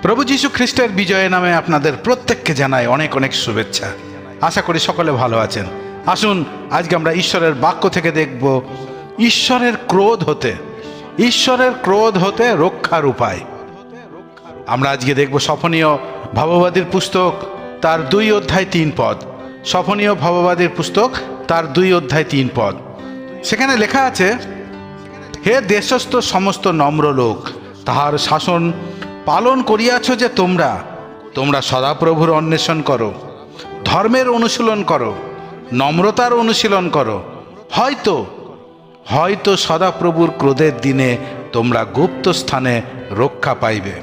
প্রভু যীশু খ্রিস্টের বিজয় নামে আপনাদের প্রত্যেককে জানাই অনেক অনেক শুভেচ্ছা। আশা করি সকলে ভালো আছেন। আসুন আজকে আমরা ঈশ্বরের বাক্য থেকে দেখব ঈশ্বরের ক্রোধ হতে রক্ষার উপায়। আমরা আজকে দেখব সফনীয় ভাববাদীর পুস্তক তার 2 অধ্যায় 3 পদ। সফনীয় ভাববাদীর পুস্তক তার 2 অধ্যায় 3 পদ। সেখানে লেখা আছে, হে দেশস্থ সমস্ত নম্র লোক, তাহার শাসন পালন করিয়াছ যে তোমরা সদাপ্রভুর অন্বেষণ করো, ধর্মের অনুশীলন করো, নম্রতার অনুশীলন করো। হয়তো সদাপ্রভুর ক্রোধের দিনে তোমরা গুপ্ত স্থানে রক্ষা পাইবে।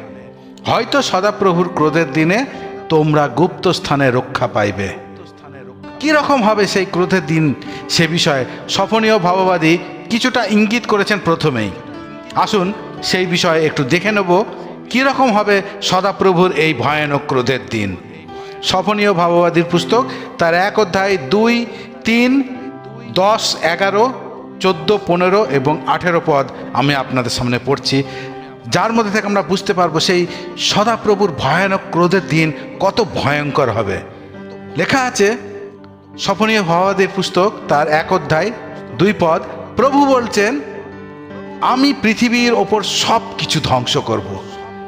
হয়তো সদাপ্রভুর ক্রোধের দিনে তোমরা গুপ্ত স্থানে রক্ষা পাইবে। কি রকম হবে সেই ক্রোধের দিন, সে বিষয়ে সফনীয় ভাববাদী কিছুটা ইঙ্গিত করেছেন প্রথমেই। আসুন সেই বিষয়ে একটু দেখে নেব কীরকম হবে সদাপ্রভুর এই ভয়ানক ক্রোধের দিন। সফনীয় ভাববাদীর পুস্তক তার 1 অধ্যায় 2, 3, 10, 11, 14, 15 এবং 18 পদ আমি আপনাদের সামনে পড়ছি, যার মধ্যে থেকে আমরা বুঝতে পারবো সেই সদাপ্রভুর ভয়ানক ক্রোধের দিন কত ভয়ঙ্কর হবে। লেখা আছে সফনীয় ভাববাদীর পুস্তক তার 1 অধ্যায় 2 পদ, প্রভু বলছেন, আমি পৃথিবীর ওপর সব কিছু ধ্বংস করব।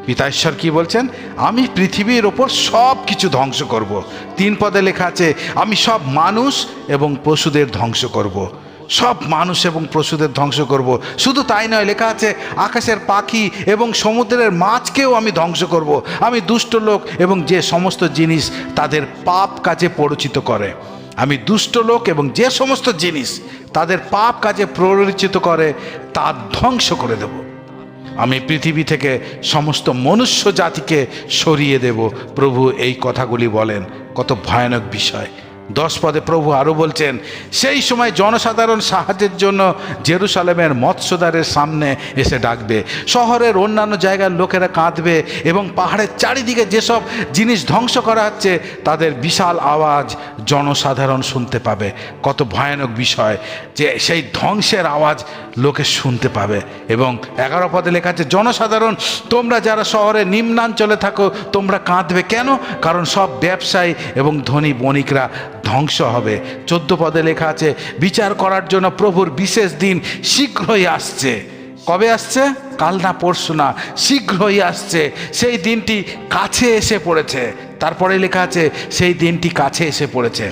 পিতা ঈশ্বর কি বলছেন? আমি পৃথিবীর ওপর সব কিছু ধ্বংস করব। 3 পদে লেখা আছে, আমি সব মানুষ এবং পশুদের ধ্বংস করব। সব মানুষ এবং পশুদের ধ্বংস করব। শুধু তাই নয়, লেখা আছে আকাশের পাখি এবং সমুদ্রের মাছকেও আমি ধ্বংস করব। আমি দুষ্ট লোক এবং যে সমস্ত জিনিস তাদের পাপ কাজে প্ররোচিত করে, আমি দুষ্ট লোক এবং যে সমস্ত জিনিস তাদের পাপ কাজে প্ররোচিত করে তা ধ্বংস করে দেব। আমি পৃথিবী থেকে সমস্ত মনুষ্য জাতিকে সরিয়ে দেব। প্রভু এই কথাগুলি বলেন। কত ভয়ানক বিষয়। 10 পদে প্রভু আরও বলছেন, সেই সময় জনসাধারণ সাহায্যের জন্য জেরুসালেমের মৎস্যদ্বারের সামনে এসে ডাকবে। শহরের অন্যান্য জায়গার লোকেরা কাঁদবে এবং পাহাড়ের চারিদিকে যেসব জিনিস ধ্বংস করা হচ্ছে তাদের বিশাল আওয়াজ জনসাধারণ শুনতে পাবে। কত ভয়ানক বিষয় যে সেই ধ্বংসের আওয়াজ লোকে শুনতে পাবে। এবং 11 পদে লেখা আছে, জনসাধারণ, তোমরা যারা শহরের নিম্নাঞ্চলে থাকো তোমরা কাঁদবে। কেন? কারণ সব ব্যবসায়ী এবং ধনী বণিকরা ধ্বংস হবে। 14 পদে লেখা আছে, বিচার করার জন্য প্রভুর বিশেষ দিন শীঘ্রই আসছে। কবে আসছে? কাল না পরশু না, শীঘ্রই আসছে। সেই দিনটি কাছে এসে পড়েছে। তারপরে লেখা আছে সেই দিনটি কাছে এসে পড়েছে।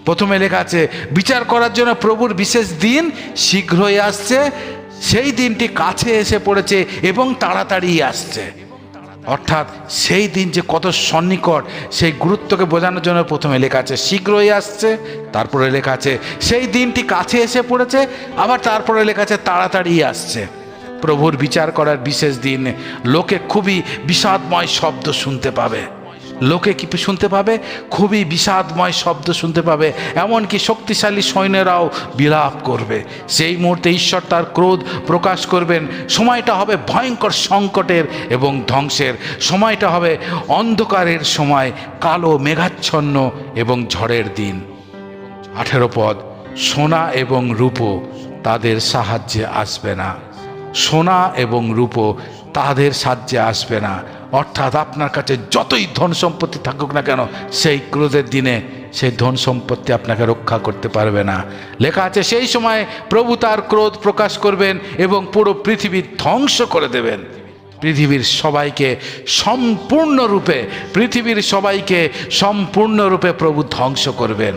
প্রথমে লেখা আছে বিচার করার জন্য প্রভুর বিশেষ দিন শীঘ্রই আসছে, সেই দিনটি কাছে এসে পড়েছে এবং তাড়াতাড়ি আসছে। অর্থাৎ সেই দিন যে কত সন্নিকট, সেই গুরুত্বকে বোঝানোর জন্য প্রথমে লেখা আছে শীঘ্রই আসছে, তারপরে লেখা আছে সেই দিনটি কাছে এসে পড়েছে, আবার তারপরে লেখা আছে তাড়াতাড়ি আসছে। প্রভুর বিচার করার বিশেষ দিন লোকে খুবই বিষাদময় শব্দ শুনতে পাবে। লোকে কি শুনতে পাবে? খুবই বিষাদময় শব্দ শুনতে পাবে। এমনকি শক্তিশালী সৈন্যরাও বিলাপ করবে। সেই মুহূর্তে ঈশ্বর তার ক্রোধ প্রকাশ করবেন। সময়টা হবে ভয়ঙ্কর সংকটের এবং ধ্বংসের। সময়টা হবে অন্ধকারের সময়, কালো মেঘাচ্ছন্ন এবং ঝড়ের দিন। 18 পদ, সোনা এবং রূপো তাদের সাহায্যে আসবে না। সোনা এবং রূপো তাদের সাহায্যে আসবে না। অর্থাৎ আপনার কাছে যতই ধন সম্পত্তি থাকুক না কেন, সেই ক্রোধের দিনে সেই ধন সম্পত্তি আপনাকে রক্ষা করতে পারবে না। লেখা আছে সেই সময় প্রভু তার ক্রোধ প্রকাশ করবেন এবং পুরো পৃথিবী ধ্বংস করে দেবেন। পৃথিবীর সবাইকে সম্পূর্ণরূপে প্রভু ধ্বংস করবেন।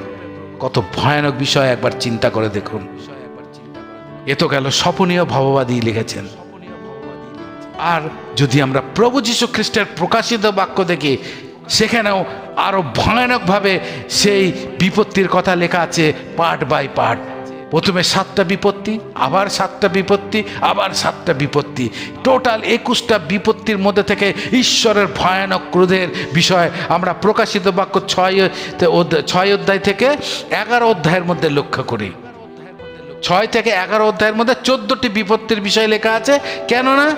কত ভয়ানক বিষয় একবার চিন্তা করে দেখুন। এ তো গেল সফনীয় ভাববাদী লিখেছেন। আর যদি আমরা প্রভু যীশু খ্রিস্টের প্রকাশিত বাক্য দেখি, সেখানেও আরো ভয়ানকভাবে সেই বিপত্তির কথা লেখা আছে পার্ট বাই পার্ট। প্রথমে 7টা বিপত্তি, আবার 7টা বিপত্তি, আবার 7টা বিপত্তি। টোটাল 21টা বিপত্তির মধ্যে থেকে ঈশ্বরের ভয়ানক ক্রোধের বিষয় আমরা প্রকাশিত বাক্য 6 অধ্যায় থেকে 11 অধ্যায়ের মধ্যে লক্ষ্য করি। 6 থেকে 11 অধ্যায়ের মধ্যে 14টি বিপত্তির বিষয় লেখা আছে। কেননা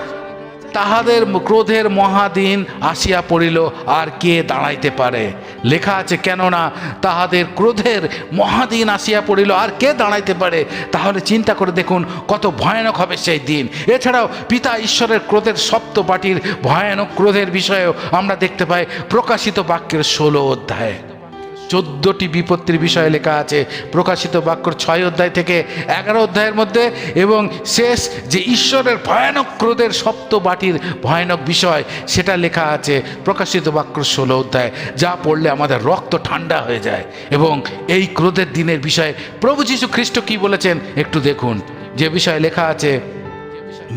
তাহাদের ক্রোধের মহাদিন আসিয়া পড়িল, আর কে দাঁড়াইতে পারে? লেখা আছে, কেননা তাহাদের ক্রোধের মহাদিন আসিয়া পড়িল, আর কে দাঁড়াইতে পারে? তাহলে চিন্তা করে দেখুন কত ভয়ানক হবে সেই দিন। এছাড়াও পিতা ঈশ্বরের ক্রোধের সপ্তপাটির ভয়ানক ক্রোধের বিষয়েও আমরা দেখতে পাই প্রকাশিত বাক্যের 16 অধ্যায়ে। 14টি বিপত্তির বিষয়ে লেখা আছে প্রকাশিত বাক্যর 6 অধ্যায় থেকে 11 অধ্যায়ের মধ্যে, এবং শেষ যে ঈশ্বরের ভয়ানক ক্রোধের সপ্তবাটির ভয়ানক বিষয় সেটা লেখা আছে প্রকাশিত বাক্যর 16 অধ্যায়, যা পড়লে আমাদের রক্ত ঠান্ডা হয়ে যায়। এবং এই ক্রোধের দিনের বিষয়ে প্রভু যীশু খ্রিস্ট কি বলেছেন একটু দেখুন, যে বিষয়ে লেখা আছে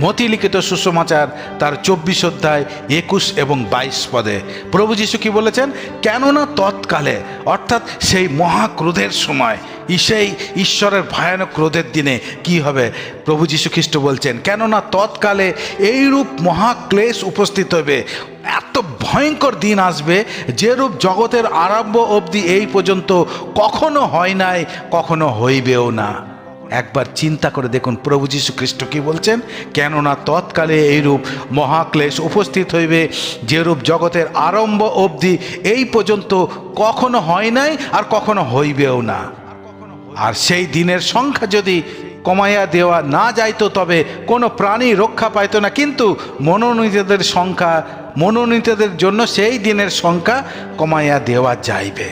মতি লিখিত সুসমাচার তার 24 অধ্যায় 21 এবং 22 পদে প্রভু যীশু কি বলেছেন? কেননা তৎকালে, অর্থাৎ সেই মহাক্রোধের সময়, সেই ঈশ্বরের ভয়ানক ক্রোধের দিনে কি হবে? প্রভু যীশু খ্রিস্ট বলছেন, কেননা তৎকালে এইরূপ মহাক্লেশ উপস্থিত হবে, এত ভয়ঙ্কর দিন আসবে যেরূপ জগতের আরম্ভ অবধি এই পর্যন্ত কখনো হয় নাই, কখনো হইবেও না। একবার চিন্তা করে দেখুন প্রভু যীশু খ্রিস্ট কি বলছেন, কেননা তৎকালে এইরূপ মহাক্লেশ উপস্থিত হইবে যেরূপ জগতের আরম্ভ অবধি এই পর্যন্ত কখনো হয় নাই আর কখনো হইবেও না। আর সেই দিনের সংখ্যা যদি কমাইয়া দেওয়া না যাইতো তবে কোনো প্রাণী রক্ষা পাইত না, কিন্তু মনোনীতদের জন্য সেই দিনের সংখ্যা কমাইয়া দেওয়া যাইবে।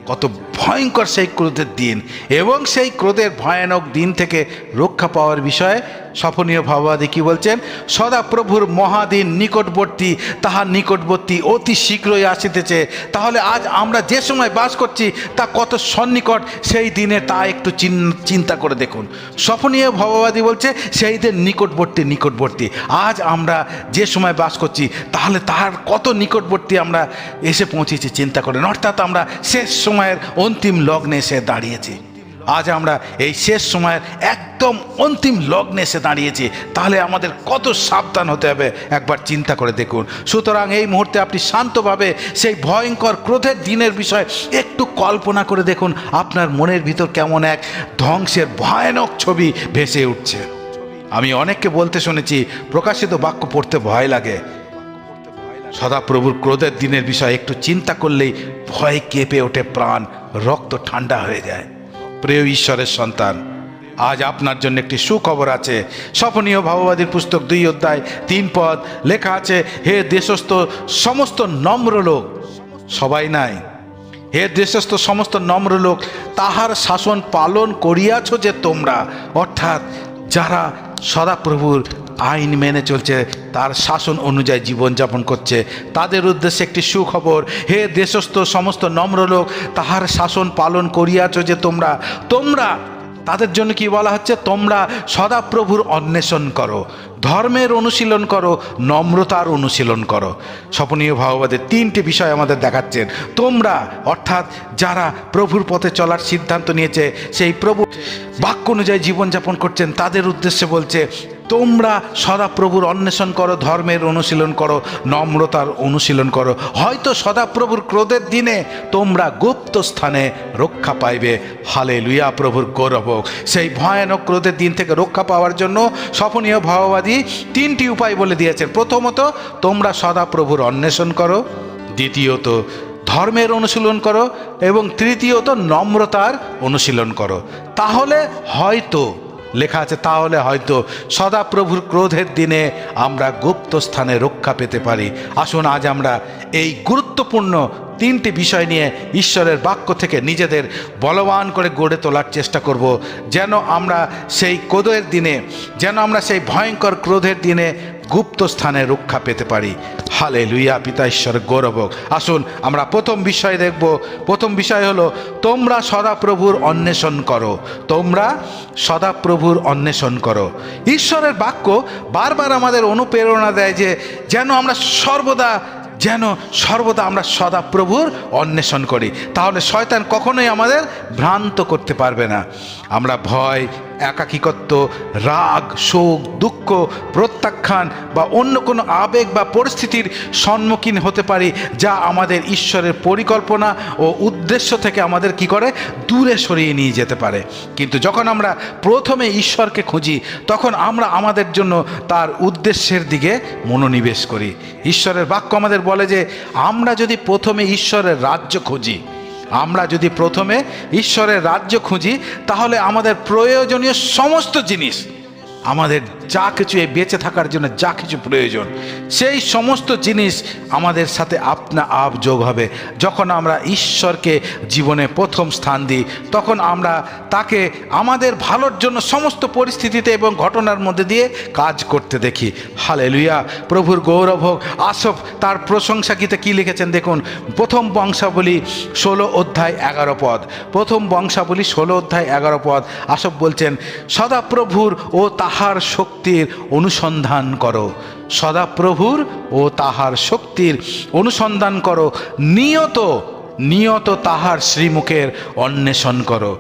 কত ভয়ঙ্কর সেই ক্রোধের দিন, এবং সেই ক্রোধের ভয়ানক দিন থেকে রক্ষা পাওয়ার বিষয়ে স্বপনীয় ভাববাদী কি বলছেন? সদাপ্রভুর মহাদিন নিকটবর্তী, তাহার নিকটবর্তী অতি শীঘ্রই আসিতেছে। তাহলে আজ আমরা যে সময় বাস করছি তা কত সন্নিকট সেই দিনে, তা একটু চিন্তা করে দেখুন। স্বপনীয় ভাববাদী বলছে সেই দিন নিকটবর্তী। আজ আমরা যে সময় বাস করছি তাহলে তার কত নিকটবর্তী আমরা এসে পৌঁছেছি চিন্তা করেন। অর্থাৎ আমরা শেষ সময়ের অন্তিম লগ্নে এসে দাঁড়িয়েছি। আজ আমরা এই শেষ সময়ের একদম অন্তিম লগ্নে এসে দাঁড়িয়েছি, তাহলে আমাদের কত সাবধান হতে হবে একবার চিন্তা করে দেখুন। সুতরাং এই মুহূর্তে আপনি শান্তভাবে সেই ভয়ঙ্কর ক্রোধের দিনের বিষয় একটু কল্পনা করে দেখুন, আপনার মনের ভিতর কেমন এক ধ্বংসের ভয়ানক ছবি ভেসে উঠছে। আমি অনেককে বলতে শুনেছি প্রকাশিত বাক্য পড়তে ভয় লাগে। সদাপ্রভুর ক্রোধের দিনের বিষয় একটু চিন্তা করলেই ভয় কেঁপে ওঠে, প্রাণ রক্ত ঠান্ডা হয়ে যায়। প্রিয় ঈশ্বরের সন্তান, আজ আপনার জন্য একটি সুখবর আছে। স্বপনীয় ভাববাদীর পুস্তক 2 অধ্যায় 3 পদ লেখা আছে, হে দেশস্থ সমস্ত নম্র লোক, সবাই নাই, হে দেশস্থ সমস্ত নম্র লোক, তাহার শাসন পালন করিয়াছ যে তোমরা, অর্থাৎ যারা সদাপ্রভুর আইন মেনে চলছে, তার শাসন অনুযায়ী জীবনযাপন করছে, তাদের উদ্দেশ্যে একটি সুখবর। হে দেশস্থ সমস্ত নম্র লোক, তাহার শাসন পালন করিয়াছ যে তোমরা। তাদের জন্য কি বলা হচ্ছে? তোমরা সদাপ্রভুর অন্বেষণ করো, ধর্মের অনুশীলন করো, নম্রতার অনুশীলন করো। স্বপনীয় ভাববাদের 3টি বিষয় আমাদের দেখাচ্ছেন। তোমরা অর্থাৎ যারা প্রভুর পথে চলার সিদ্ধান্ত নিয়েছে, সেই প্রভু বাক্য অনুযায়ী জীবনযাপন করছেন, তাদের উদ্দেশ্যে বলছে তোমরা সদাপ্রভুর অন্বেষণ করো, ধর্মের অনুশীলন করো, নম্রতার অনুশীলন করো। হয়তো সদাপ্রভুর ক্রোধের দিনে তোমরা গুপ্ত স্থানে রক্ষা পাইবে। হালেলুয়া, প্রভুর গৌরব হোক। সেই ভয়ানক ক্রোধের দিন থেকে রক্ষা পাওয়ার জন্য স্বপনীয় ভাববাদী 3টি উপায় বলে দিয়েছেন। প্রথমত, তোমরা সদাপ্রভুর অন্বেষণ করো। দ্বিতীয়ত, ধর্মের অনুশীলন করো। এবং তৃতীয়ত, নম্রতার অনুশীলন করো। তাহলে হয়তো লেখা আছে, তাহলে হয়তো সদাপ্রভুর ক্রোধের দিনে আমরা গুপ্ত স্থানে রক্ষা পেতে পারি। আসুন আজ আমরা এই গুরুত্বপূর্ণ 3টি বিষয় নিয়ে ঈশ্বরের বাক্য থেকে নিজেদের বলবান করে গড়ে তোলার চেষ্টা করব, যেন আমরা সেই ক্রোধের দিনে, যেন আমরা সেই ভয়ঙ্কর ক্রোধের দিনে গুপ্ত স্থানে রক্ষা পেতে পারি। হালেলুয়া, পিতা ঈশ্বরের গৌরব হোক। আসুন আমরা প্রথম বিষয় দেখব। প্রথম বিষয় হলো, তোমরা সদাপ্রভুর অন্বেষণ করো। তোমরা সদাপ্রভুর অন্বেষণ করো। ঈশ্বরের বাক্য বারবার আমাদের অনুপ্রেরণা দেয় যে যেন আমরা সর্বদা আমরা সদাপ্রভুর অন্বেষণ করি। তাহলে শয়তান কখনোই আমাদের ভ্রান্ত করতে পারবে না। আমরা ভয়, একাকিত্ব, রাগ, শোক, দুঃখ, প্রত্যাখ্যান বা অন্য কোনো আবেগ বা পরিস্থিতির সম্মুখীন হতে পারি, যা আমাদের ঈশ্বরের পরিকল্পনা ও উদ্দেশ্য থেকে আমাদের কি করে দূরে সরিয়ে নিয়ে যেতে পারে। কিন্তু যখন আমরা প্রথমে ঈশ্বরকে খুঁজি, তখন আমরা আমাদের জন্য তার উদ্দেশ্যের দিকে মনোনিবেশ করি। ঈশ্বরের বাক্য আমাদের বলে যে আমরা যদি প্রথমে ঈশ্বরের রাজ্য খুঁজি, আমরা যদি প্রথমে ঈশ্বরের রাজ্য খুঁজি, তাহলে আমাদের প্রয়োজনীয় সমস্ত জিনিস, আমাদের যা কিছু এই বেঁচে থাকার জন্য যা কিছু প্রয়োজন, সেই সমস্ত জিনিস আমাদের সাথে আপনা আপ যোগ হবে। যখন আমরা ঈশ্বরকে জীবনে প্রথম স্থান দিই, তখন আমরা তাকে আমাদের ভালোর জন্য সমস্ত পরিস্থিতিতে এবং ঘটনার মধ্যে দিয়ে কাজ করতে দেখি। হালেলুয়া, প্রভুর গৌরব হোক। আসফ তার প্রশংসা গীতে কী লিখেছেন দেখুন, প্রথম বংশাবলী 16 অধ্যায় 11 পদ। প্রথম বংশাবলী 16 অধ্যায় 11 পদ। আসফ বলছেন, সদাপ্রভুর ও তাহার শক্তির অনুসন্ধান করো, সদাপ্রভুর ও তাহার শক্তির অনুসন্ধান করো, নিয়ত নিয়ত তাহার শ্রীমুখের অন্বেষণ করো।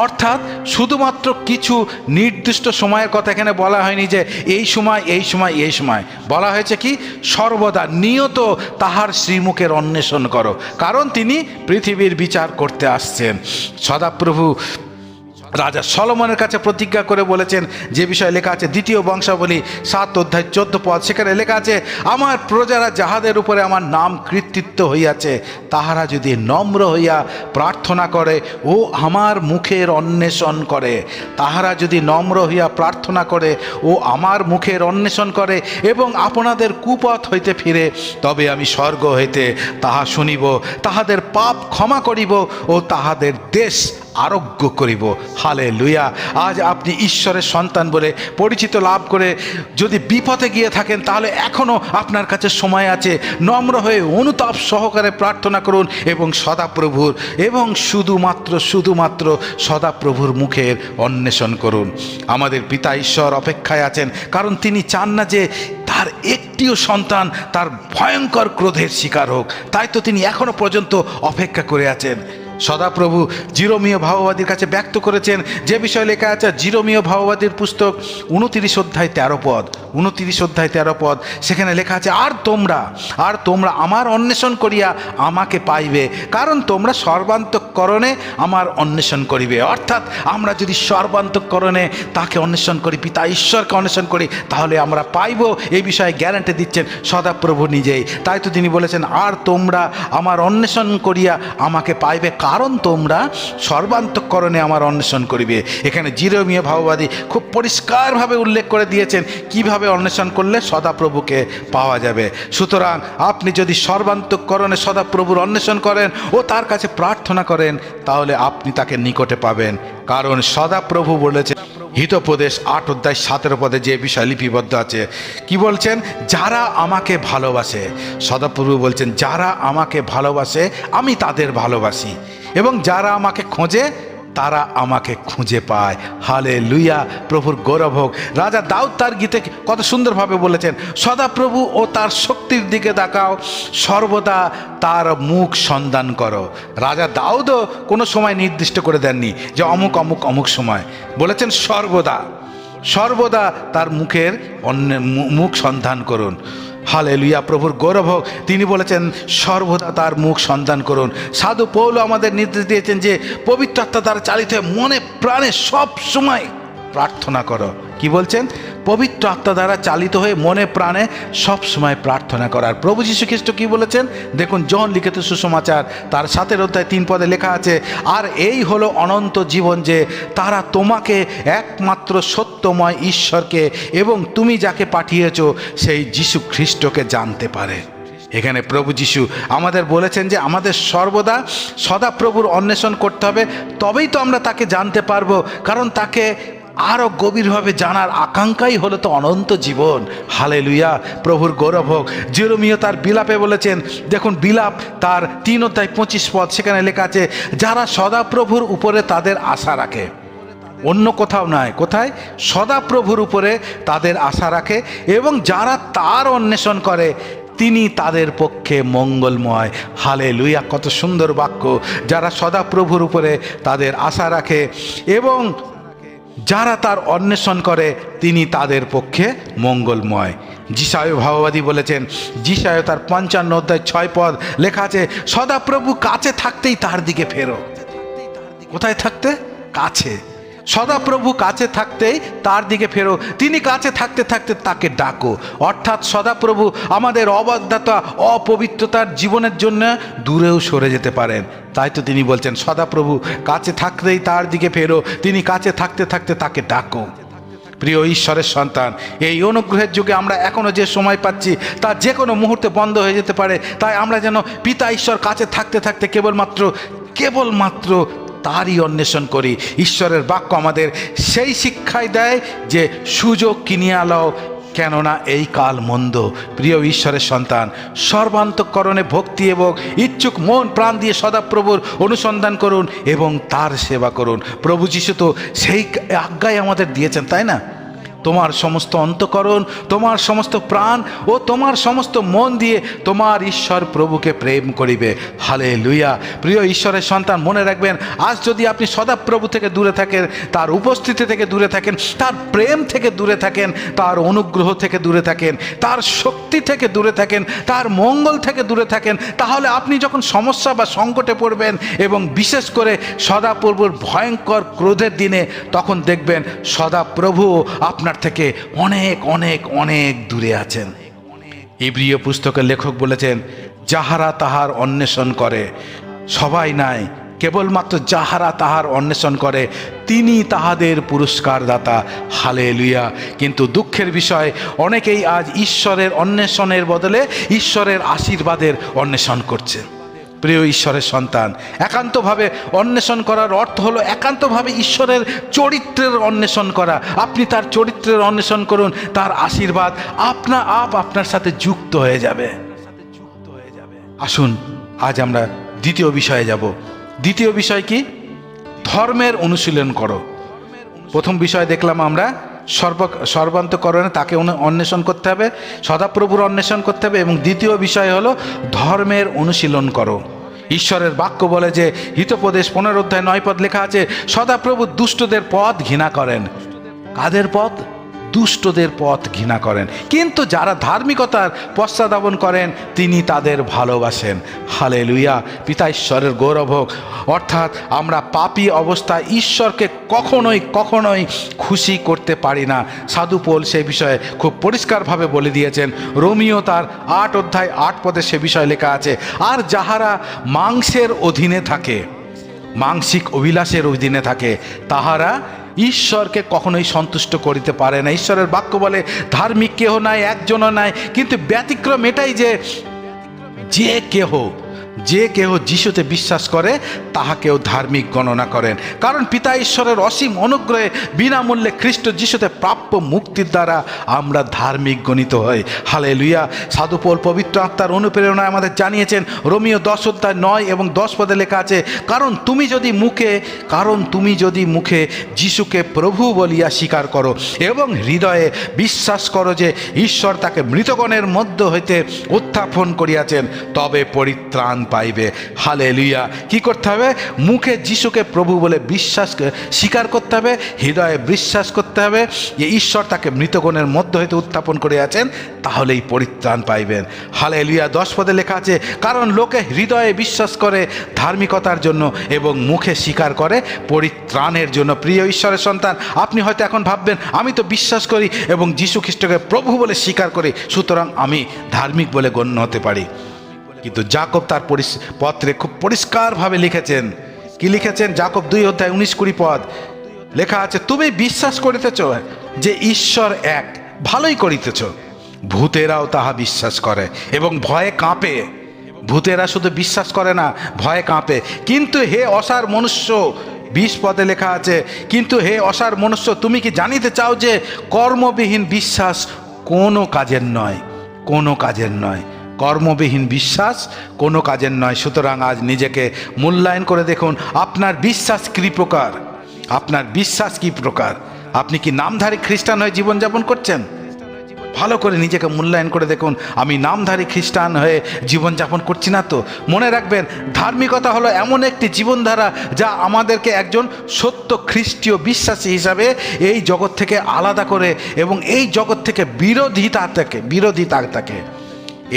অর্থাৎ শুধুমাত্র কিছু নির্দিষ্ট সময়ের কথা এখানে বলা হয়নি যে এই সময় এই সময় এই সময়, বলা হয়েছে কি সর্বদা নিয়ত তাহার শ্রীমুখের অন্বেষণ করো, কারণ তিনি পৃথিবীর বিচার করতে আসছেন। সদাপ্রভু রাজা সলোমনের কাছে প্রতিজ্ঞা করে বলেছেন, যে বিষয়ে লেখা আছে দ্বিতীয় বংশাবলী 7 অধ্যায় 14 পদ। সেখানে লেখা আছে, আমার প্রজারা যাহাদের উপরে আমার নাম কৃতিত্ব হইয়াছে, তাহারা যদি নম্র হইয়া প্রার্থনা করে ও আমার মুখের অন্বেষণ করে, তাহারা যদি নম্র হইয়া প্রার্থনা করে ও আমার মুখের অন্বেষণ করে এবং আপনাদের কুপথ হইতে ফিরে, তবে আমি স্বর্গ হইতে তাহা শুনিব, তাহাদের পাপ ক্ষমা করিব ও তাহাদের দেশ আরোগ্য করিব। হালেলুয়া। আজ আপনি ঈশ্বরের সন্তান বলে পরিচিত লাভ করে যদি বিপথে গিয়ে থাকেন, তাহলে এখনও আপনার কাছে সময় আছে। নম্র হয়ে অনুতাপ সহকারে প্রার্থনা করুন এবং সদাপ্রভুর এবং শুধুমাত্র সদাপ্রভুর মুখের অন্বেষণ করুন। আমাদের পিতা ঈশ্বর অপেক্ষায় আছেন, কারণ তিনি চান না যে তার একটিও সন্তান তার ভয়ঙ্কর ক্রোধের শিকার হোক। তাই তো তিনি এখনো পর্যন্ত অপেক্ষা করে আছেন। সদাপ্রভু জিরোমীয় ভাববাদীর কাছে ব্যক্ত করেছেন, যে বিষয়ে লেখা আছে জিরোমীয় ভাববাদীর পুস্তক 29 অধ্যায় 13 পদ। 29 অধ্যায় 13 পদ। সেখানে লেখা আছে, আর তোমরা আমার অন্বেষণ করিয়া আমাকে পাইবে, কারণ তোমরা সর্বান্তঃকরণে আমার অন্বেষণ করিবে। অর্থাৎ আমরা যদি সর্বান্তঃকরণে তাকে অন্বেষণ করি, পিতা ঈশ্বরকে অন্বেষণ করি, তাহলে আমরা পাইব। এই বিষয়ে গ্যারান্টি দিচ্ছেন সদাপ্রভু নিজেই। তাই তো তিনি বলেছেন, আর তোমরা আমার অন্বেষণ করিয়া আমাকে পাইবে, কারণ তোমরা সর্বান্তঃকরণে আমার অন্বেষণ করিবে। এখানে জিরোমীয় ভাববাদী খুব পরিষ্কারভাবে উল্লেখ করে দিয়েছেন কিভাবে অন্বেষণ করলে সদাপ্রভুকে পাওয়া যাবে। সুতরাং আপনি যদি সর্বান্তঃকরণে সদাপ্রভুর অন্বেষণ করেন ও তার কাছে প্রার্থনা করেন, তাহলে আপনি তাকে নিকটে পাবেন। কারণ সদাপ্রভু বলেছেন হিতোপদেশ 8 অধ্যায় 17 পদে যে বিষয় লিপিবদ্ধ আছে, কি বলছেন, যারা আমাকে ভালোবাসে, সদাপ্রভু বলছেন যারা আমাকে ভালোবাসে আমি তাদের ভালোবাসি, এবং যারা আমাকে খোঁজে তারা আমাকে খুঁজে পায়। হালেলুয়া, প্রভুর গৌরব হোক। রাজা দাউদ তার গীতে কত সুন্দরভাবে বলেছেন, সদাপ্রভু ও তার শক্তির দিকে তাকাও, সর্বদা তার মুখ সন্ধান করো। রাজা দাউদও কোনো সময় নির্দিষ্ট করে দেননি যে অমুক অমুক অমুক সময়, বলেছেন সর্বদা তার মুখ সন্ধান করুন। হালেলুয়া, প্রভুর গৌরব হোক। তিনি বলেছেন সর্বদা তার মুখ সন্ধান করুন। সাধু পৌল আমাদের নির্দেশ দিয়েছেন যে পবিত্র আত্মা দ্বারা চালিত হয়ে মনে প্রাণে সব সময় প্রার্থনা করো। কি বলছেন? পবিত্র আত্মা দ্বারা চালিত হয়ে মনে প্রাণে সব সময় প্রার্থনা করার। প্রভু যীশু খ্রিস্ট কি বলেছেন দেখুন, জন লিখিত সুসমাচার তার 7 অধ্যায় 3 পদে লেখা আছে, আর এই হলো অনন্ত জীবন, যে তারা তোমাকে একমাত্র সত্যময় ঈশ্বরকে এবং তুমি যাকে পাঠিয়েছ সেই যীশু খ্রিস্টকে জানতে পারে। এখানে প্রভু যীশু আমাদের বলেছেন যে আমাদের সর্বদা সদাপ্রভুর অন্বেষণ করতে হবে, তবেই তো আমরা তাকে জানতে পারবো। কারণ তাকে আরও গভীরভাবে জানার আকাঙ্ক্ষাই হলো তো অনন্ত জীবন। হালেলুয়া, প্রভুর গৌরব হোক। জেরেমিয়া তার বিলাপে বলেছেন, দেখুন বিলাপ তার 3 অধ্যায় 25 পদ। সেখানে লেখা আছে, যারা সদাপ্রভুর উপরে তাদের আশা রাখে, অন্য কোথাও নয়, কোথায়? সদাপ্রভুর উপরে তাদের আশা রাখে, এবং যারা তার অন্বেষণ করে তিনি তাদের পক্ষে মঙ্গলময়। হালেলুয়া! কত সুন্দর বাক্য। যারা সদাপ্রভুর উপরে তাদের আশা রাখে এবং যারা তার অন্বেষণ করে তিনি তাদের পক্ষে মঙ্গলময়। যিশায় ভাববাদী বলেছেন, যিশায় তার 55 অধ্যায় 6 পদ লেখা আছে, সদাপ্রভু কাছে থাকতেই তার দিকে ফেরো। কোথায় থাকতে? কাছে। সদাপ্রভু কাছে থাকতেই তার দিকে ফেরো। তিনি কাছে থাকতে থাকতে তাকে ডাকো। অর্থাৎ সদাপ্রভু আমাদের অবাধ্যতা, অপবিত্রতার জীবনের জন্য দূরেও সরে যেতে পারেন। তাই তো তিনি বলছেন, সদাপ্রভু কাছে থাকতেই তার দিকে ফেরো, তিনি কাছে থাকতে থাকতে তাকে ডাকো। প্রিয় ঈশ্বরের সন্তান, এই অনুগ্রহের যুগে আমরা এখনো যে সময় পাচ্ছি তা যে কোনো মুহূর্তে বন্ধ হয়ে যেতে পারে। তাই আমরা যেন পিতা ঈশ্বর কাছে থাকতে থাকতে কেবলমাত্র তারই অন্বেষণ করি। ঈশ্বরের বাক্য আমাদের সেই শিক্ষাই দেয় যে সুযোগ কিনিয়া লও, কেননা এই কাল মন্দ। প্রিয় ঈশ্বরের সন্তান, সর্বান্তঃকরণে ভক্তি এবং ইচ্ছুক মন প্রাণ দিয়ে সদাপ্রভুর অনুসন্ধান করুন এবং তার সেবা করুন। প্রভু যীশু তো সেই আজ্ঞাই আমাদের দিয়েছেন, তাই না? তোমার সমস্ত অন্তঃকরণ, তোমার সমস্ত প্রাণ ও তোমার সমস্ত মন দিয়ে তোমার ঈশ্বর প্রভুকে প্রেম করিবে। হালেলুয়া! প্রিয় ঈশ্বরের সন্তান, মনে রাখবেন, আজ যদি আপনি সদাপ্রভু থেকে দূরে থাকেন, তার উপস্থিতি থেকে দূরে থাকেন, তার প্রেম থেকে দূরে থাকেন, তার অনুগ্রহ থেকে দূরে থাকেন, তার শক্তি থেকে দূরে থাকেন, তার মঙ্গল থেকে দূরে থাকেন, তাহলে আপনি যখন সমস্যা বা সংকটে পড়বেন এবং বিশেষ করে সদাপ্রভুর ভয়ঙ্কর ক্রোধের দিনে, তখন দেখবেন সদাপ্রভু আপনার থেকে অনেক অনেক অনেক দূরে আছেন। ইব্রিয় পুস্তকের লেখক বলেছেন, যাহারা তাহার অন্বেষণ করে, সবাই নাই, কেবলমাত্র যাহারা তাহার অন্বেষণ করে তিনি তাহাদের পুরস্কার দাতা। হালেলুয়া! কিন্তু দুঃখের বিষয়, অনেকেই আজ ঈশ্বরের অন্বেষণের বদলে ঈশ্বরের আশীর্বাদের অন্বেষণ করছে। প্রিয় ঈশ্বরের সন্তান, একান্তভাবে অন্বেষণ করার অর্থ হলো একান্তভাবে ঈশ্বরের চরিত্রের অন্বেষণ করা। আপনি তার চরিত্রের অন্বেষণ করুন, তার আশীর্বাদ আপনার সাথে যুক্ত হয়ে যাবে। আসুন আজ আমরা দ্বিতীয় বিষয়ে যাব। দ্বিতীয় বিষয় কি? ধর্মের অনুশীলন করো। প্রথম বিষয় দেখলাম আমরা সর্বান্তঃকরণে তাকে অন্বেষণ করতে হবে, সদাপ্রভুর অন্বেষণ করতে হবে, এবং দ্বিতীয় বিষয় হলো ধর্মের অনুশীলন করো। ঈশ্বরের বাক্য বলে যে হিতোপদেশ 15 অধ্যায় 9 পদ লেখা আছে, সদাপ্রভু দুষ্টদের পথ ঘৃণা করেন। কাদের পথ? দুষ্টদের পথ ঘৃণা করেন, কিন্তু যারা ধার্মিকতার পশ্চাদ্ধাবন করেন তিনি তাদের ভালোবাসেন। হালেলুয়া! পিতা ঈশ্বরের গৌরব হোক। অর্থাৎ আমরা পাপী অবস্থায় ঈশ্বরকে কখনোই খুশি করতে পারি না। সাধু পৌল সেই বিষয়ে খুব পরিষ্কারভাবে বলে দিয়েছেন। রোমিও তার 8 অধ্যায় 8 পদে সে বিষয় লেখা আছে, আর যাহারা মাংসের অধীনে থাকে, মাংসিক অভিলাষের অধীনে থাকে, তাহারা ঈশ্বরকে কখনোই সন্তুষ্ট করিতে পারে না। ঈশ্বরের বাক্য বলে, ধার্মিক কেহ নাই, একজনও নাই, কিন্তু ব্যতিক্রম এটাই যে কেহ যিশুতে বিশ্বাস করে তাহাকেও ধার্মিক গণনা করেন। কারণ পিতা ঈশ্বরের অসীম অনুগ্রহে বিনামূল্যে খ্রিস্ট যিশুতে প্রাপ্য মুক্তির দ্বারা আমরা ধার্মিক গণিত হই। হালেলুয়া! সাধু পৌল পবিত্র আত্মার অনুপ্রেরণায় আমাদের জানিয়েছেন, রোমিও 10 অধ্যায় 9 এবং 10 পদে লেখা আছে, কারণ তুমি যদি মুখে যিশুকে প্রভু বলিয়া স্বীকার করো এবং হৃদয়ে বিশ্বাস করো যে ঈশ্বর তাকে মৃতগণের মধ্য হইতে উত্থাপন করিয়াছেন, তবে পরিত্রাণ পাইবে। হালেলুয়া! কি করতে হবে? মুখে যিশুকে প্রভু বলে স্বীকার করতে হবে, হৃদয়ে বিশ্বাস করতে হবে যে ঈশ্বর তাকে মৃতগণের মধ্য হইতে উত্থাপন করিয়াছেন, তাহলেই পরিত্রাণ পাইবেন। হালেলুয়া! 10 পদে লেখা আছে, কারণ লোকে হৃদয়ে বিশ্বাস করে ধার্মিকতার জন্য এবং মুখে স্বীকার করে পরিত্রাণের জন্য। প্রিয় ঈশ্বরের সন্তান, আপনি হয়তো এখন ভাববেন, আমি তো বিশ্বাস করি এবং যিশু খ্রিস্টকে প্রভু বলে স্বীকার করি, সুতরাং আমি ধার্মিক বলে গণ্য হতে পারি। কিন্তু যাকব তার পত্রে খুব পরিষ্কারভাবে লিখেছেন। কি লিখেছেন? যাকব 2 অধ্যায় 19-20 পদ লেখা আছে, তুমি বিশ্বাস করিতেছ যে ঈশ্বর এক, ভালোই করিতেছ। ভূতেরাও তাহা বিশ্বাস করে এবং ভয়ে কাঁপে। ভূতেরা শুধু বিশ্বাস করে না, ভয়ে কাঁপে। কিন্তু হে অসার মনুষ্য, 20 পদে লেখা আছে, কিন্তু হে অসার মনুষ্য, তুমি কি জানিতে চাও যে কর্মবিহীন বিশ্বাস কোনো কাজের নয়? কর্মবিহীন বিশ্বাস কোনো কাজের নয়। সুতরাং আজ নিজেকে মূল্যায়ন করে দেখুন, আপনার বিশ্বাস কি প্রকার? আপনি কি নামধারী খ্রিস্টান হয়ে জীবনযাপন করছেন? ভালো করে নিজেকে মূল্যায়ন করে দেখুন, আমি নামধারী খ্রিস্টান হয়ে জীবনযাপন করছি না তো? মনে রাখবেন, ধার্মিকতা হলো এমন একটি জীবনধারা যা আমাদেরকে একজন সত্য খ্রিস্টীয় বিশ্বাসী হিসাবে এই জগৎ থেকে আলাদা করে এবং এই জগৎ থেকে বিরোধিতা থাকে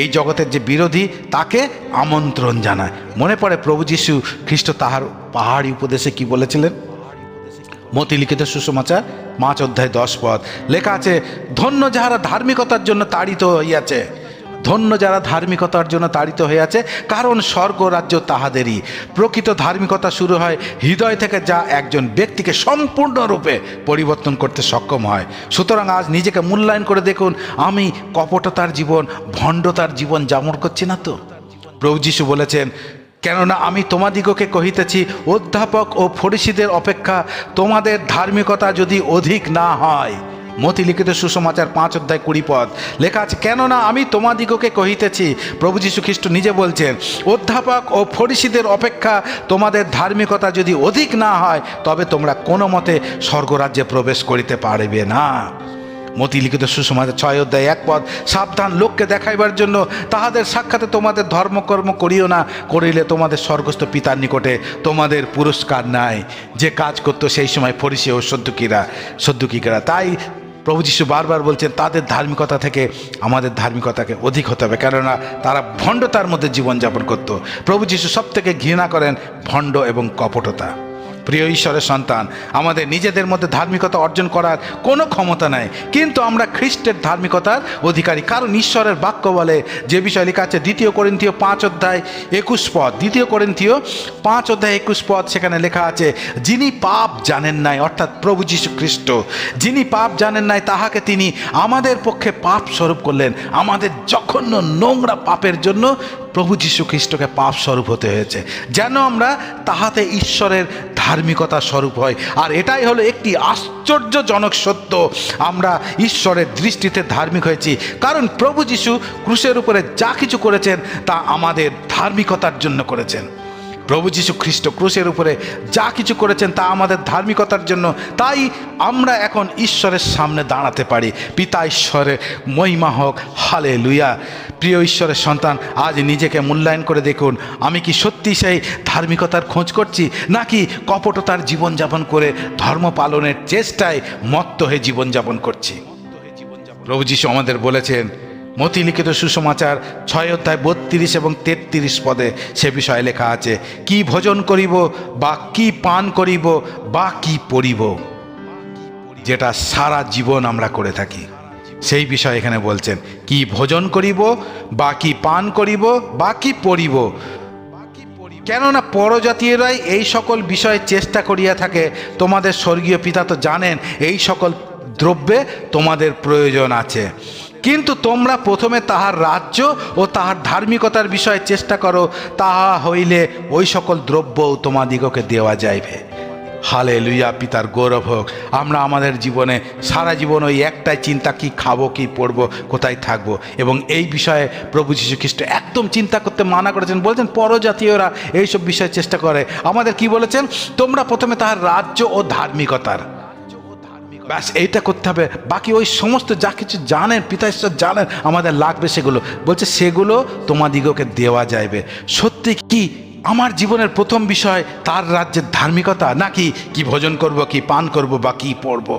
এই জগতের যে বিরোধী তাকে আমন্ত্রণ জানায়। মনে পড়ে প্রভু যীশু খ্রিস্ট তাহার পাহাড়ি উপদেশে কি বলেছিলেন? মতি লিখিত সুসমাচার 5 অধ্যায় 10 পদ লেখা আছে, ধন্য যাহারা ধার্মিকতার জন্য তাড়িত হইয়াছে, ধন্য যারা ধার্মিকতার জন্য তাড়িত হইয়াছে, কারণ স্বর্গরাজ্য তাহাদেরই। প্রকৃত ধার্মিকতা শুরু হয় হৃদয় থেকে, যা একজন ব্যক্তিকে সম্পূর্ণরূপে পরিবর্তন করতে সক্ষম হয়। সুতরাং আজ নিজেকে মূল্যায়ন করে দেখুন, আমি কপটতার জীবন, ভণ্ডতার জীবন যাপন করছি না তো? প্রভু যীশু বলেছেন, কেননা আমি তোমাদিগকে কহিতেছি, অধ্যাপক ও ফরিসীদের অপেক্ষা তোমাদের ধার্মিকতা যদি অধিক না হয়। মতি লিখিত সুসমাচার 5 অধ্যায় 20 পদ লেখা আছে, কেননা আমি তোমাদিগকে কহিতেছি, প্রভু যীশু খ্রিস্ট নিজে বলছেন, অধ্যাপক ও ফরিসীদের অপেক্ষা তোমাদের ধার্মিকতা যদি অধিক না হয়, তবে তোমরা কোনো মতে স্বর্গরাজ্যে প্রবেশ করিতে পারবে না। মতি লিখিত সুসমাচার 6 অধ্যায় 1 পদ, সাবধান, লোককে দেখাইবার জন্য তাহাদের সাক্ষাতে তোমাদের ধর্মকর্ম করিও না, করিলে তোমাদের স্বর্গস্থ পিতার নিকটে তোমাদের পুরস্কার নাই। যে কাজ করতো সেই সময় ফরিসী ও সদ্দুকিরা। তাই প্রভু যীশু বারবার বলছেন, তাদের ধার্মিকতা থেকে আমাদের ধার্মিকতাকে অধিক হতে হবে, কেননা তারা ভণ্ডতার মধ্যে জীবনযাপন করত। প্রভু যীশু সব থেকে ঘৃণা করেন ভণ্ড এবং কপটতা। প্রিয় ঈশ্বরের সন্তান, আমাদের নিজেদের মধ্যে ধার্মিকতা অর্জন করার কোনো ক্ষমতা নাই, কিন্তু আমরা খ্রিস্টের ধার্মিকতার অধিকারী, কারণ ঈশ্বরের বাক্য বলে, যে বিষয় লেখা আছে 2 করিন্থীয় 5 অধ্যায় 21 পদ, 2 করিন্থীয় 5 অধ্যায় 21 পদ, সেখানে লেখা আছে, যিনি পাপ জানেন নাই, অর্থাৎ প্রভু যীশু খ্রিস্ট, যিনি পাপ জানেন নাই, তাহাকে তিনি আমাদের পক্ষে পাপ স্বরূপ করলেন। আমাদের জঘন্য নোংরা পাপের জন্য প্রভু যীশু খ্রিস্টকে পাপ স্বরূপ হতে হয়েছে, যেন আমরা তাহাতে ঈশ্বরের ধার্মিকতা স্বরূপ হয়। আর এটাই হলো একটি আশ্চর্যজনক সত্য, আমরা ঈশ্বরের দৃষ্টিতে ধার্মিক হয়েছি, কারণ প্রভু যীশু ক্রুশের উপরে যা কিছু করেছেন তা আমাদের ধার্মিকতার জন্য করেছেন। প্রভু যীশু খ্রিস্ট ক্রুশের উপরে যা কিছু করেছেন তা আমাদের ধার্মিকতার জন্য। তাই আমরা এখন ঈশ্বরের সামনে দাঁড়াতে পারি। পিতা ঈশ্বরের মহিমা হোক, হালেলুয়া। প্রিয় ঈশ্বরের সন্তান, আজ নিজেকে মূল্যায়ন করে দেখুন, আমি কি সত্যি সেই ধার্মিকতার খোঁজ করছি, নাকি কপটতার জীবনযাপন করে ধর্ম পালনের চেষ্টায় মত্ত হয়ে জীবনযাপন করছি? প্রভু যীশু আমাদের বলেছেন, মতি লিখিত সুসমাচার 6 অধ্যায় 32 এবং 33 পদে সে বিষয়ে লেখা আছে, কি ভোজন করিব বা কি পান করিব বা কি পরিব, যেটা সারা জীবন আমরা করে থাকি, সেই বিষয়ে এখানে বলছেন, কি ভোজন করিব বা কি পান করিব বা কি পরিব, কেননা পরজাতীয়রাই এই সকল বিষয়ে চেষ্টা করিয়া থাকে। তোমাদের স্বর্গীয় পিতা তো জানেন এই সকল দ্রব্যে তোমাদের প্রয়োজন আছে, কিন্তু তোমরা প্রথমে তাহার রাজ্য ও তাহার ধার্মিকতার বিষয়ে চেষ্টা করো, তাহা হইলে ওই সকল দ্রব্যও তোমাদিগকে দেওয়া যাইবে। হালেলুয়া, পিতার গৌরব হোক। আমরা আমাদের জীবনে সারা জীবন ওই একটাই চিন্তা, কি খাবো, কি পরবো, কোথায় থাকবো, এবং এই বিষয়ে প্রভু যীশু খ্রিস্ট একদম চিন্তা করতে মানা করেছেন। বলেছেন পরজাতীয়রা এইসব বিষয়ে চেষ্টা করে, আমাদের কি বলেছেন, তোমরা প্রথমে তাহার রাজ্য ও ধার্মিকতার, ব্যাস এইটা করতে হবে। বাকি ওই সমস্ত যা কিছু জানেন, পিতা ঈশ্বর জানেন আমাদের লাগবে, সেগুলো বলছে সেগুলো তোমাদিগকে দেওয়া যাইবে। সত্যি কি আমার জীবনের প্রথম বিষয় তার রাজ্যের ধার্মিকতা, নাকি কি ভোজন করব, কি পান করব বা কি পড়ব?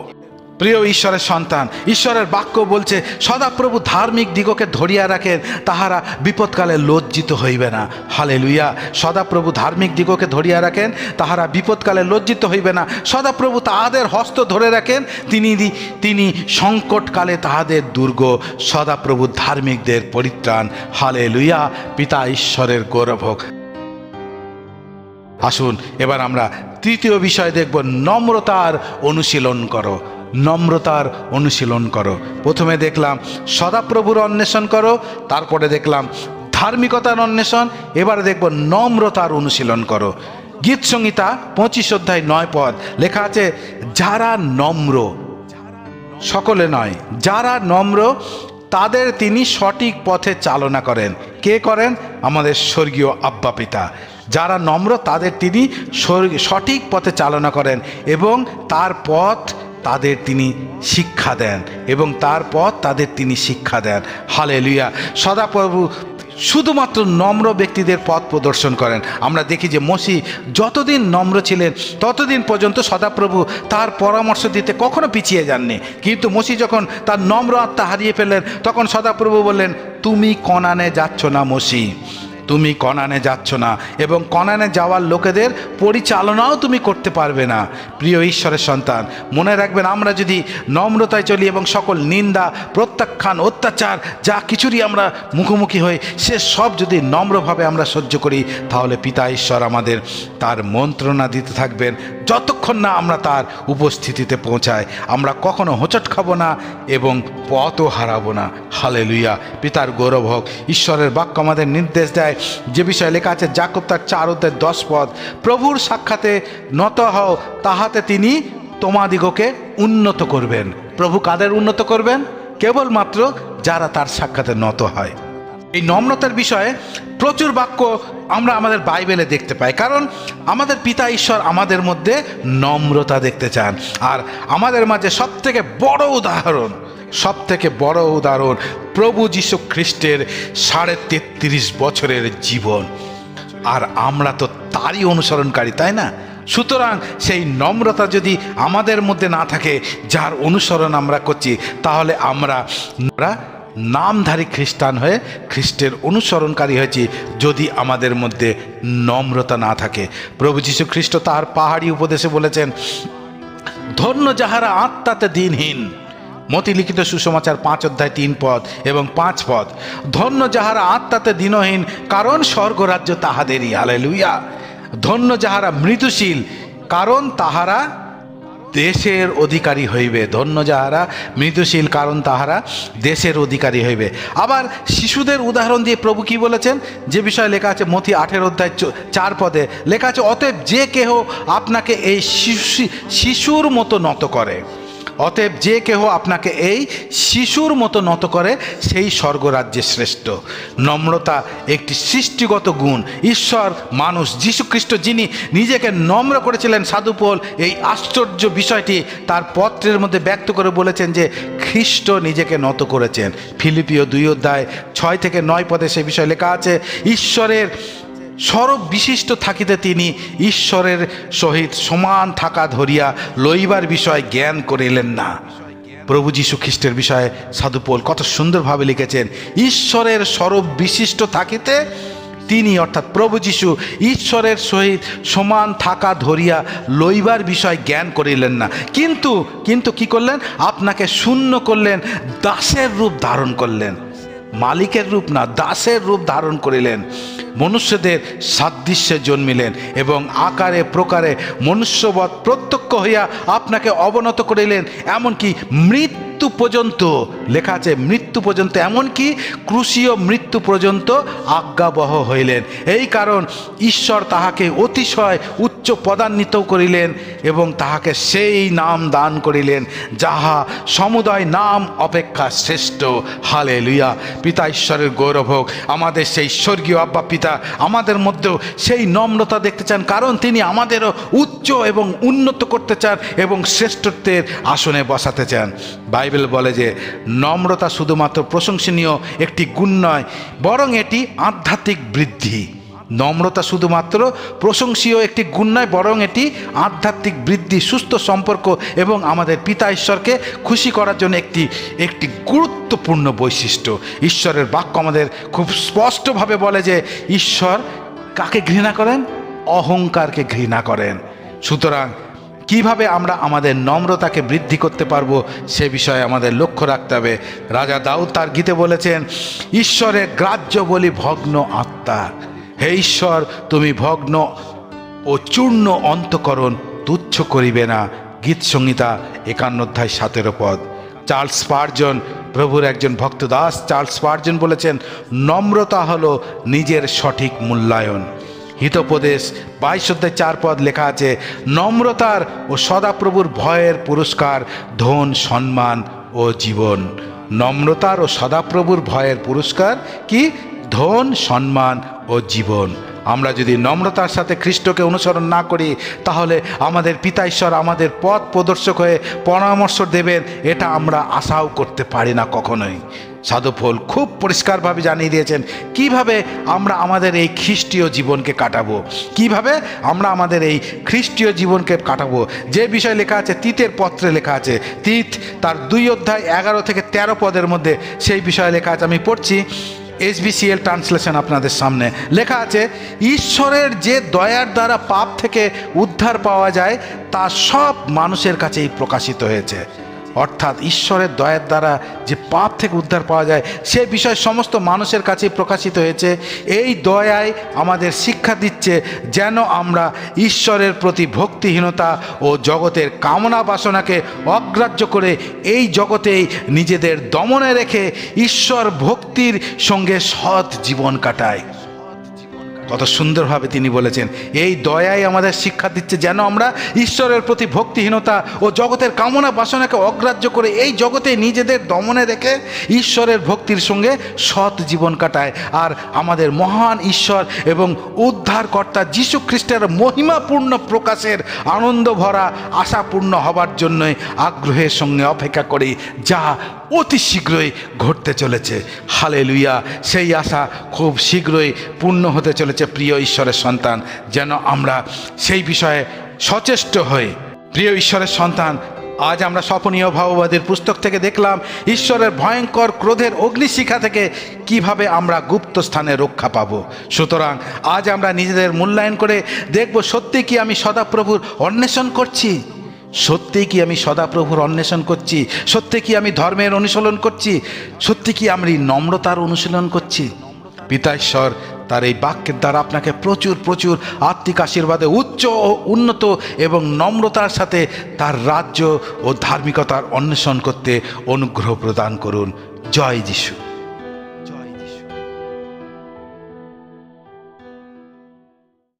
প্রিয় ঈশ্বরের সন্তান, ঈশ্বরের বাক্য বলছে, সদাপ্রভু ধার্মিক দিগকে ধরিয়া রাখেন, তাহারা বিপদকালে লজ্জিত হইবে না। হালেলুয়া। সদাপ্রভু ধার্মিক দিগকে ধরিয়া রাখেন, তাহারা বিপদকালে লজ্জিত হইবে না। সদাপ্রভু তাহাদের হস্ত ধরে রাখেন, তিনি সংকটকালে তাহাদের দুর্গ। সদাপ্রভু ধার্মিকদের পরিত্রাণ। হালেলুয়া। পিতা ঈশ্বরের গৌরব হোক। আসুন এবার আমরা তৃতীয় বিষয় দেখব, নম্রতার অনুশীলন করো। নম্রতার অনুশীলন করো। প্রথমে দেখলাম সদাপ্রভুর অন্বেষণ করো, তারপরে দেখলাম ধার্মিকতার অন্বেষণ, এবারে দেখব নম্রতার অনুশীলন করো। গীত সংহিতা 25 অধ্যায় 9 পদ লেখা আছে, যারা নম্র, সকলে নয়, যারা নম্র তাদের তিনি সঠিক পথে চালনা করেন। কে করেন? আমাদের স্বর্গীয় আব্বা পিতা। যারা নম্র তাদের তিনি সঠিক পথে চালনা করেন এবং তার পথ তাদের তিনি শিক্ষা দেন এবং তারপর তাদের তিনি শিক্ষা দেন। হালেলুয়া। সদাপ্রভু শুধুমাত্র নম্র ব্যক্তিদের পথ প্রদর্শন করেন। আমরা দেখি যে মসি যতদিন নম্র ছিলেন ততদিন পর্যন্ত সদাপ্রভু তার পরামর্শ দিতে কখনো পিছিয়ে যাননি, কিন্তু মসি যখন তার নম্র আত্মা হারিয়ে ফেললেন তখন সদাপ্রভু বললেন, তুমি কনানে যাচ্ছ না মসি, তুমি কনানে যাচ্ছ না, এবং কনানে যাওয়ার লোকেদের পরিচালনাও তুমি করতে পারবে না। প্রিয় ঈশ্বরের সন্তান, মনে রাখবেন, আমরা যদি নম্রতায় চলি এবং সকল নিন্দা, প্রত্যাখ্যান, অত্যাচার যা কিছুরই আমরা মুখোমুখি হই, সে সব যদি নম্রভাবে আমরা সহ্য করি, তাহলে পিতা ঈশ্বর আমাদের তার মন্ত্রণা দিতে থাকবেন যতক্ষণ না আমরা তার উপস্থিতিতে পৌঁছাই। আমরা কখনো হোঁচট খাবো না এবং পথও হারাবো না। হালেলুয়া। পিতার গৌরব হোক। ঈশ্বরের বাক্য আমাদের নির্দেশ দেয়, যে বিষয়ে লেখা আছে যাকব তার 4:10, প্রভুর সাক্ষাতে নত হও, তাহাতে তিনি তোমাদিগকে উন্নত করবেন। প্রভু কাদের উন্নত করবেন? কেবলমাত্র যারা তার সাক্ষাতে নত হয়। এই নম্রতার বিষয়ে প্রচুর বাক্য আমরা আমাদের বাইবেলে দেখতে পাই, কারণ আমাদের পিতা ঈশ্বর আমাদের মধ্যে নম্রতা দেখতে চান। আর আমাদের মাঝে সবথেকে বড় উদাহরণ প্রভু যীশু খ্রিস্টের 33.5 বছরের জীবন, আর আমরা তো তারই অনুসরণকারী, তাই না? সুতরাং সেই নম্রতা যদি আমাদের মধ্যে না থাকে, যার অনুসরণ আমরা করছি, তাহলে আমরা নামধারী খ্রিস্টান হয়ে খ্রিস্টের অনুসরণকারী হয়েছি যদি আমাদের মধ্যে নম্রতা না থাকে। প্রভু যীশু খ্রিস্ট তার পাহাড়ি উপদেশে বলেছেন, ধন্য যাহারা আত্মাতে দিনহীন। মতি লিখিত সুসমাচার 5:3 এবং 5, ধন্য যাহারা আত্মাতে দীনহীন, কারণ স্বর্গরাজ্য তাহাদেরই। হালেলুয়া। ধন্য যাহারা মৃদুশীল, কারণ তাহারা দেশের অধিকারী হইবে। ধন্য যাহারা মৃদুশীল, কারণ তাহারা দেশের অধিকারী হইবে। আবার শিশুদের উদাহরণ দিয়ে প্রভু কি বলেছেন, যে বিষয়ে লেখা আছে মথি 8:4 লেখা আছে, অতএব যে কেহ আপনাকে এই শিশুর মতো নত করে, অতএব যে কেহ আপনাকে এই শিশুর মতো নত করে, সেই স্বর্গরাজ্যে শ্রেষ্ঠ। নম্রতা একটি সৃষ্টিগত গুণ। ঈশ্বর মানুষ যীশুখ্রিস্ট, যিনি নিজেকে নম্র করেছিলেন, সাধু পৌল এই আশ্চর্য বিষয়টি তার পত্রের মধ্যে ব্যক্ত করে বলেছেন যে খ্রিস্ট নিজেকে নত করেছেন। ফিলিপিও 2:6-9 সে বিষয়ে লেখা আছে, ঈশ্বরের স্বরূপ বিশিষ্ট থাকিতে তিনি ঈশ্বরের সহিত সমান থাকা ধরিয়া লইবার বিষয় জ্ঞান করিলেন না। প্রভু যীশু খ্রিস্টের বিষয়ে সাধু পৌল কত সুন্দরভাবে লিখেছেন, ঈশ্বরের স্বরূপ বিশিষ্ট থাকিতে তিনি, অর্থাৎ প্রভু যীশু, ঈশ্বরের সহিত সমান থাকা ধরিয়া লইবার বিষয় জ্ঞান করিলেন না, কিন্তু কি করলেন? আপনাকে শূন্য করলেন, দাসের রূপ ধারণ করলেন। মালিকের রূপ না, দাসের রূপ ধারণ করিলেন। মনুষ্যদের সাদৃশ্যে জন্মিলেন এবং আকারে প্রকারে মনুষ্যবৎ প্রত্যক্ষ হইয়া আপনাকে অবনত করিলেন, এমনকি মৃত্যু পর্যন্ত, লেখা আছে মৃত্যু পর্যন্ত, এমনকি ক্রুশীয় মৃত্যু পর্যন্ত আজ্ঞাবহ হইলেন। এই কারণ ঈশ্বর তাহাকে অতিশয় উচ্চ পদান্বিত করিলেন এবং তাহাকে সেই নাম দান করিলেন যাহা সমুদয় নাম অপেক্ষা শ্রেষ্ঠ। হালেলুয়া। পিতা ঈশ্বরের গৌরব হোক। আমাদের সেই স্বর্গীয় আব্বা পিতা আমাদের মধ্যেও সেই নম্রতা দেখতে চান, কারণ তিনি আমাদেরও উচ্চ এবং উন্নত করতে চান এবং শ্রেষ্ঠত্বের আসনে বসাতে চান। বাইবেল বলে যে নম্রতা শুধুমাত্র প্রশংসনীয় একটি গুণ নয়, বরং এটি আধ্যাত্মিক বৃদ্ধি। নম্রতা শুধুমাত্র প্রশংসনীয় একটি গুণ নয়, বরং এটি আধ্যাত্মিক বৃদ্ধি, সুস্থ সম্পর্ক এবং আমাদের পিতা ঈশ্বরকে খুশি করার জন্য একটি গুরুত্বপূর্ণ বৈশিষ্ট্য। ঈশ্বরের বাক্য আমাদের খুব স্পষ্টভাবে বলে যে ঈশ্বর কাকে ঘৃণা করেন? অহংকারকে ঘৃণা করেন। সুতরাং কিভাবে আমরা আমাদের নম্রতাকে বৃদ্ধি করতে পারবো সে বিষয়ে আমাদের লক্ষ্য রাখতে হবে। রাজা দাউদ তার গীতে বলেছেন, ঈশ্বরের গ্রাহ্য বলি ভগ্ন আত্মা। হে ঈশ্বর, তুমি ভগ্ন ও চূর্ণ অন্তঃকরণ তুচ্ছ করিবে না। গীত সংহিতা 51:17। চার্লস স্পার্জন, প্রভুর একজন ভক্তদাস চার্লস স্পার্জন বলেছেন, নম্রতা হলো নিজের সঠিক মূল্যায়ন। হিতোপদেশ 22:4 লেখা আছে, নম্রতার ও সদাপ্রভুর ভয়ের পুরস্কার ধন, সম্মান ও জীবন। নম্রতার ও সদাপ্রভুর ভয়ের পুরস্কার কি? ধন, সম্মান ও জীবন। আমরা যদি নম্রতার সাথে খ্রিস্টকে অনুসরণ না করি, তাহলে আমাদের পিতা ঈশ্বর আমাদের পথ প্রদর্শক হয়ে পরামর্শ দেবেন, এটা আমরা আশাও করতে পারি না কখনোই। সাধু পৌল খুব পরিষ্কারভাবে জানিয়ে দিয়েছেন কিভাবে আমরা আমাদের এই খ্রিস্টীয় জীবনকে কাটাবো, কিভাবে আমরা আমাদের এই খ্রিস্টীয় জীবনকে কাটাবো। যে বিষয় লেখা আছে তিতের পত্রে লেখা আছে, তিত তার 2 অধ্যায় 11 থেকে 13 পদের মধ্যে সেই বিষয়ে লেখা আছে। আমি পড়ছি, SBCL ট্রান্সলেশন আপনাদের সামনে লেখা আছে, ঈশ্বরের যে দয়ার দ্বারা পাপ থেকে উদ্ধার পাওয়া যায় তা সব মানুষের কাছেই প্রকাশিত হয়েছে। অর্থাৎ ঈশ্বরের দয়ার দ্বারা যে পাপ থেকে উদ্ধার পাওয়া যায় সে বিষয় সমস্ত মানুষের কাছেই প্রকাশিত হয়েছে। এই দয়ায় আমাদের শিক্ষা দিচ্ছে যেন আমরা ঈশ্বরের প্রতি ভক্তিহীনতা ও জগতের কামনা বাসনাকে অগ্রাহ্য করে এই জগতেই নিজেদের দমনে রেখে ঈশ্বর ভক্তির সঙ্গে সৎ জীবন কাটায়। কত সুন্দরভাবে তিনি বলেছেন, এই দয়াই আমাদের শিক্ষা দিচ্ছে যেন আমরা ঈশ্বরের প্রতি ভক্তিহীনতা ও জগতের কামনা বাসনাকে অগ্রাহ্য করে এই জগতে নিজেদের দমনে রেখে ঈশ্বরের ভক্তির সঙ্গে সৎ জীবন কাটায়। আর আমাদের মহান ঈশ্বর এবং উদ্ধারকর্তা যীশু খ্রিস্টের মহিমাপূর্ণ প্রকাশের আনন্দ ভরা আশাপূর্ণ হবার জন্যই আগ্রহের সঙ্গে অপেক্ষা করি, যা অতি শীঘ্রই ঘটতে চলেছে। হালেলুয়া! সেই আশা খুব শীঘ্রই পূর্ণ হতে চলেছে। প্রিয় ঈশ্বরের সন্তান, যেন আমরা সেই বিষয়ে সচেষ্ট হই। প্রিয় ঈশ্বরের সন্তান, আজ আমরা স্বপনীয় ভাববাদীর পুস্তক থেকে দেখলাম ঈশ্বরের ভয়ঙ্কর ক্রোধের অগ্নিশিখা থেকে কিভাবে আমরা গুপ্ত স্থানে রক্ষা পাব। সুতরাং আজ আমরা নিজেদের মূল্যায়ন করে দেখব, সত্যি কি আমি সদাপ্রভুর অন্বেষণ করছি? সত্যি কি আমি সদাপ্রভুর অন্বেষণ করছি? সত্যি কি আমি ধর্মের অনুশীলন করছি? সত্যি কি আমি নম্রতার অনুশীলন করছি? পিতা ঈশ্বর তার এই বাক্যের দ্বারা আপনাকে প্রচুর প্রচুর আত্মিক আশীর্বাদে উচ্চ ও উন্নত এবং নম্রতার সাথে তার রাজ্য ও ধার্মিকতার অন্বেষণ করতে অনুগ্রহ প্রদান করুন। জয় যিশু।